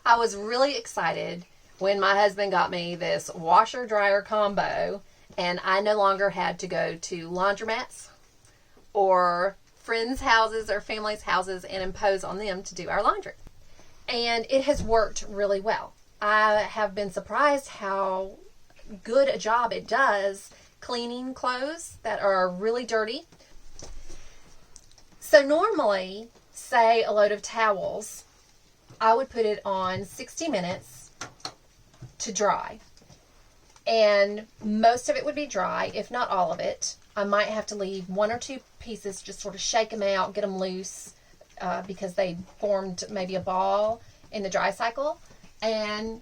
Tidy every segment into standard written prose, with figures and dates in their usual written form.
I was really excited when my husband got me this washer dryer combo, and I no longer had to go to laundromats or friends' houses or families' houses and impose on them to do our laundry. And it has worked really well. I have been surprised how good a job it does cleaning clothes that are really dirty. So normally, say a load of towels, I would put it on 60 minutes to dry. And most of it would be dry, if not all of it. I might have to leave one or two pieces, just sort of shake them out, get them loose, because they formed maybe a ball in the dry cycle, and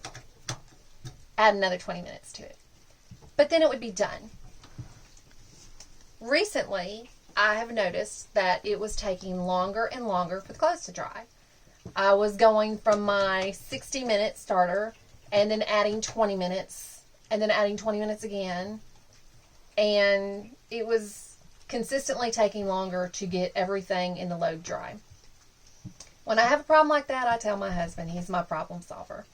add another 20 minutes to it. But then it would be done. Recently, I have noticed that it was taking longer and longer for the clothes to dry. I was going from my 60-minute starter and then adding 20 minutes and then adding 20 minutes again. And it was consistently taking longer to get everything in the load dry. When I have a problem like that, I tell my husband. He's my problem solver.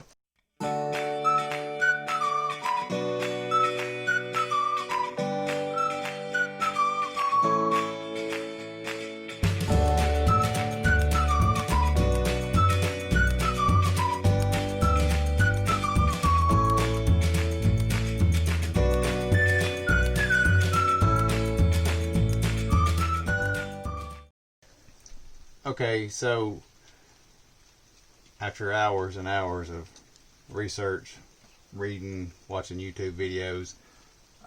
Okay, so after hours and hours of research, reading, watching YouTube videos,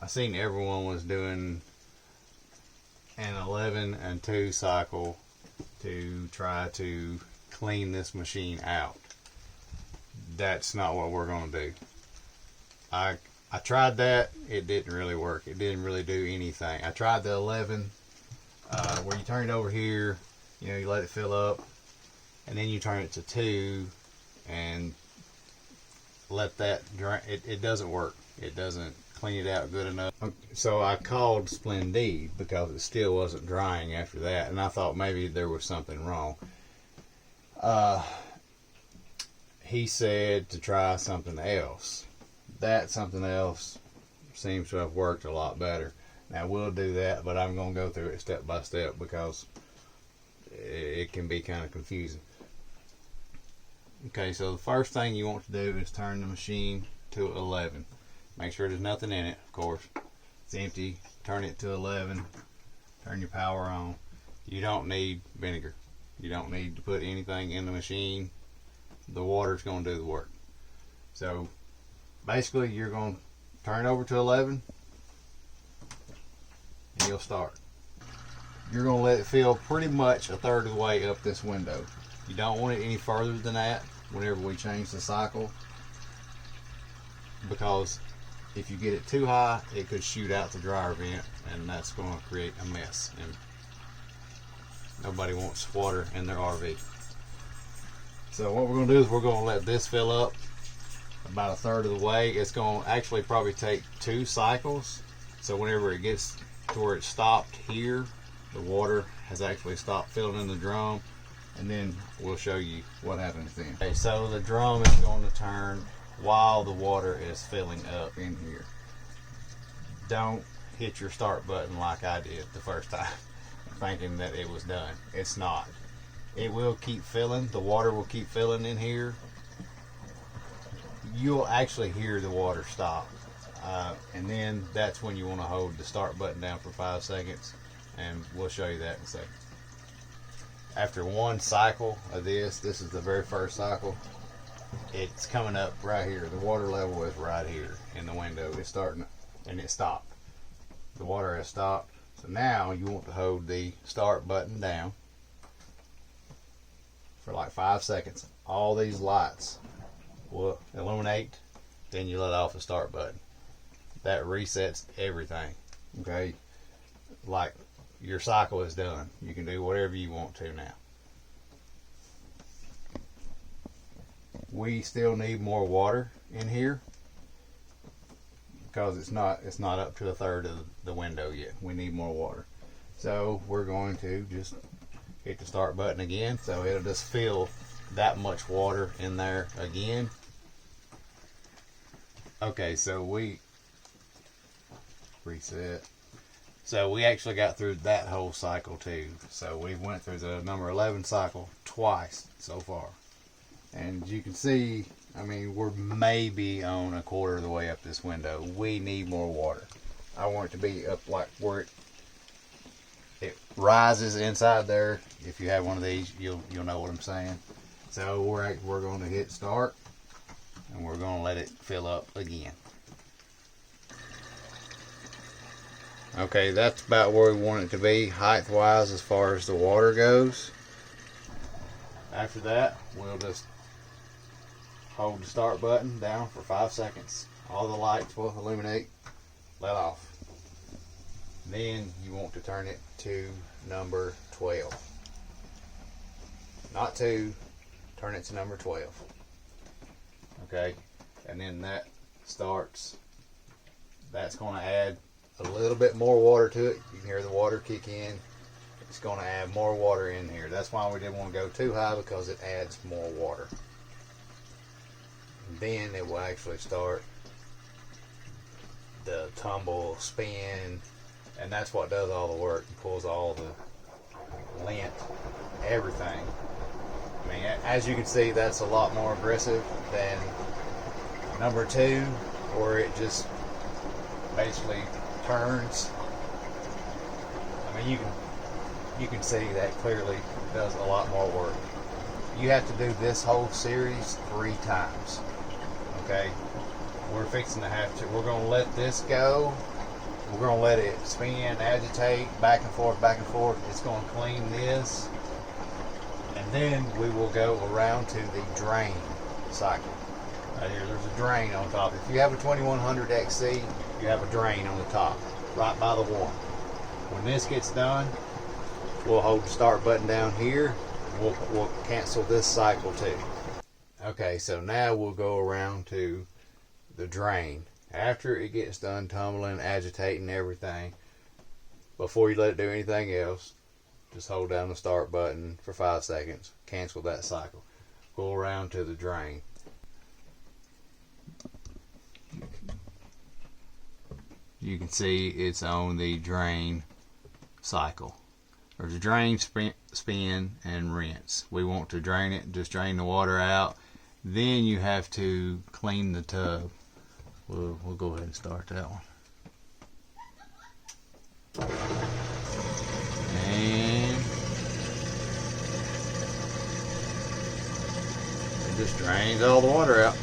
I seen everyone was doing an 11 and 2 cycle to try to clean this machine out. That's not what we're going to do. I tried that. It didn't really work. It didn't really do anything. I tried the 11 where you turn it over here, you let it fill up, and then you turn it to 2 and let that dry. It doesn't work. It doesn't clean it out good enough. So I called Splendide because it still wasn't drying after that, and I thought maybe there was something wrong. He said to try something else. That something else seems to have worked a lot better. Now we'll do that, but I'm going to go through it step by step because it can be kind of confusing. Okay, so the first thing you want to do is turn the machine to 11. Make sure there's nothing in it, of course. It's empty. Turn it to 11. Turn your power on. You don't need vinegar. You don't need to put anything in the machine. The water's going to do the work. So basically you're going to turn it over to 11 and you'll start. You're going to let it fill pretty much a third of the way up this window. You don't want it any further than that whenever we change the cycle, because if you get it too high, it could shoot out the dryer vent, and that's going to create a mess, and nobody wants water in their RV. So what we're going to do is we're going to let this fill up about a third of the way. It's going to actually probably take 2 cycles, so whenever it gets to where it stopped here, the water has actually stopped filling in the drum, and then we'll show you what happens then. Okay, so the drum is going to turn while the water is filling up in here. Don't hit your start button like I did the first time, thinking that it was done. It's not. It will keep filling. The water will keep filling in here. You'll actually hear the water stop, and then that's when you want to hold the start button down for 5 seconds, and we'll show you that in a second. After one cycle of this is the very first cycle, it's coming up right here. The water level is right here in the window. It's starting, and it stopped. The water has stopped. So now you want to hold the start button down for like 5 seconds. All these lights will illuminate, then you let off the start button. That resets everything. Okay, like your cycle is done. You can do whatever you want to now. We still need more water in here because it's not up to a third of the window yet. We need more water. So we're going to just hit the start button again, so it'll just fill that much water in there again. Okay, so we reset. So we actually got through that whole cycle too. So we went through the number 11 cycle twice so far. And you can see, I mean, we're maybe on a quarter of the way up this window. We need more water. I want it to be up like where it rises inside there. If you have one of these, you'll know what I'm saying. So we're going to hit start, and we're going to let it fill up again. Okay, that's about where we want it to be height wise as far as the water goes. After that, we'll just hold the start button down for 5 seconds. All the lights will illuminate, let off. Then you want to turn it to number 12. Not 2, turn it to number 12. Okay, and then that starts, that's going to add a little bit more water to it. You can hear the water kick in. It's going to add more water in here. That's why we didn't want to go too high, because it adds more water. Then it will actually start the tumble, spin, and that's what does all the work. It pulls all the lint, everything. I mean, as you can see, that's a lot more aggressive than number 2, where it just basically turns. I mean, you can see that clearly does a lot more work. You have to do this whole series 3 times. Okay, we're fixing to have to. We're going to let this go. We're going to let it spin, agitate, back and forth, back and forth. It's going to clean this, and then we will go around to the drain cycle. Right here, there's a drain on top. If you have a 2100 XC, you have a drain on the top, right by the wall. When this gets done, we'll hold the start button down here. We'll cancel this cycle too. Okay, so now we'll go around to the drain. After it gets done tumbling, agitating everything, before you let it do anything else, just hold down the start button for 5 seconds, cancel that cycle. Go around to the drain. You can see it's on the drain cycle. There's a drain, spin, and rinse. We want to drain it, just drain the water out. Then you have to clean the tub. We'll go ahead and start that one. And it just drains all the water out.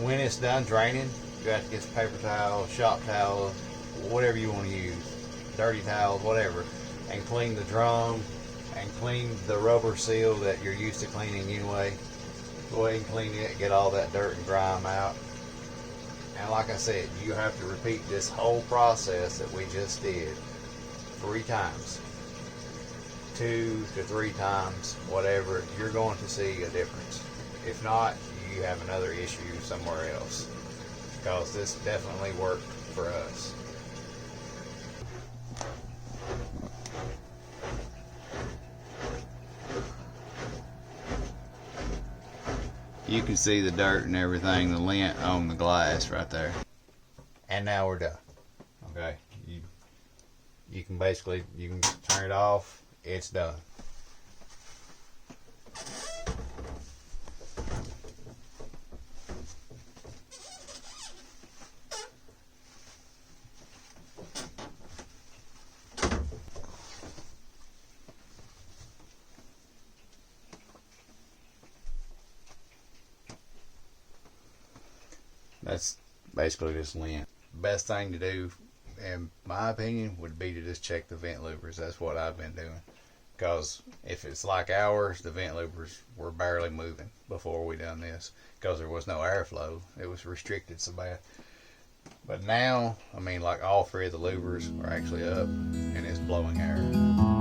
When it's done draining, you have to get some paper towel, shop towel, whatever you want to use, dirty towels, whatever, and clean the drum and clean the rubber seal that you're used to cleaning anyway. Go ahead and clean it, get all that dirt and grime out. And like I said, you have to repeat this whole process that we just did 3 times. 2 to 3 times, whatever, you're going to see a difference. If not, you have another issue somewhere else, because this definitely worked for us. You can see the dirt and everything, the lint on the glass right there. And now we're done. Okay, you can basically, you can turn it off. It's done. That's basically just lint. Best thing to do, in my opinion, would be to just check the vent louvers. That's what I've been doing. Because if it's like ours, the vent louvers were barely moving before we done this, because there was no airflow. It was restricted so bad. But now, I mean, like all 3 of the louvers are actually up and it's blowing air.